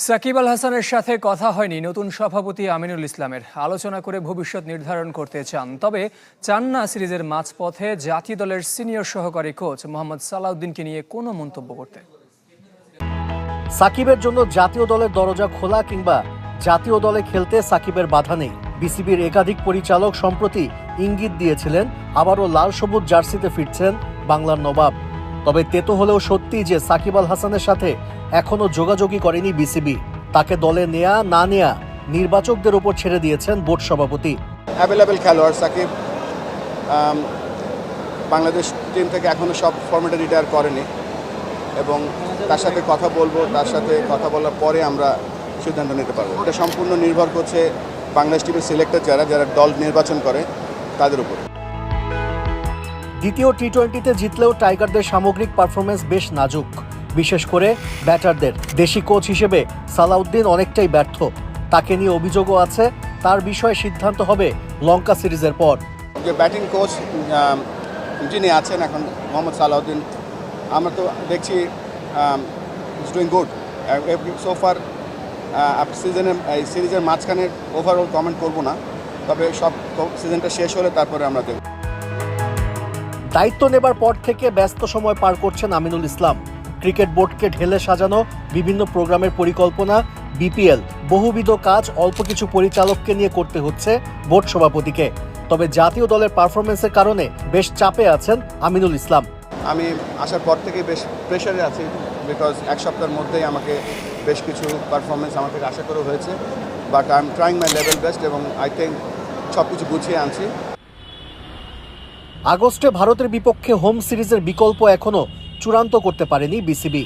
সাকিব আল হাসানের সাথে কথা হয়নি নতুন সভাপতি আমিনুল ইসলামের। আলোচনা করে ভবিষ্যৎ নির্ধারণ করতে চান, তবে চান না সিরিজের মাঝপথে জাতীয় দলের সিনিয়র সহকারী কোচ মোহাম্মদ সালাউদ্দিনকে নিয়ে কোনো মন্তব্য করতে। সাকিবের জন্য জাতীয় দলের দরজা খোলা কিংবা জাতীয় দলে খেলতে সাকিবের বাধা নেই। বিসিবির একাধিক পরিচালক সম্প্রতি ইঙ্গিত দিয়েছিলেন আবারও লাল সবুজ জার্সিতে ফিরছেন বাংলার নবাব। তবে তেতো হলেও সত্যি যে সাকিব আল হাসানের সাথে এখনো যোগাযোগই করেনি বিসিবি। তাকে দলে নেয়া না নেয়া নির্বাচকদের উপর ছেড়ে দিয়েছেন বোর্ড সভাপতি। অ্যাভেলেবেল খেলোয়াড় সাকিব বাংলাদেশ টিম থেকে এখনো সব ফরম্যাটে রিটায়ার করেনি এবং তার সাথে কথা বলবো, তার সাথে কথা বলার পরে আমরা সিদ্ধান্ত নিতে পারবো। এটা সম্পূর্ণ নির্ভর করছে বাংলাদেশ টিমের সিলেক্টর যারা দল নির্বাচন করে তাদের উপর। দ্বিতীয় টি-20তে জিতলেও টাইগারদের সামগ্রিক পারফরমেন্স বেশ নাজুক, বিশেষ করে ব্যাটারদের। দেশি কোচ হিসেবে সালাউদ্দিন অনেকটাই ব্যর্থ। তাকে নিয়ে অভিযোগও আছে। তার বিষয়ে সিদ্ধান্ত হবে লঙ্কা সিরিজের পর। যে ব্যাটিং কোচ যিনি আছেন এখন মোহাম্মদ সালাউদ্দিন, আমরা তো দেখছি ইজ ডুইং গুড সোফার। এই সিরিজের মাঝখানে ওভারঅল কমেন্ট করব না, তবে সব সিজনটা শেষ হলে তারপরে আমরা দেখব। দায়িত্ব নেবার পর থেকে ব্যস্ত সময় পার করছেন আমিনুল ইসলাম। ক্রিকেট বোর্ডকে ঢেলে সাজানো, বিভিন্ন প্রোগ্রামের পরিকল্পনা, বিপিএল, বহুবিধ কাজ অল্প কিছু পরিচালককে নিয়ে করতে হচ্ছে বোর্ড সভাপতিকে। তবে জাতীয় দলের পারফরমেন্সের কারণে বেশ চাপে আছেন আমিনুল ইসলাম। আমি আসার পর থেকে বেশ প্রেশারে আছি, বিকজ এক সপ্তাহের মধ্যেই আমাকে বেশ কিছু পারফরমেন্স আমার থেকে আশা করা হয়েছে। But I am trying my level best এবং আই থিঙ্ক সব কিছু গুছিয়ে আনছি। আগস্টে ভারতের বিপক্ষে হোম সিরিজের বিকল্প এখনো চূড়ান্ত করতে পারেনি বিসিবি।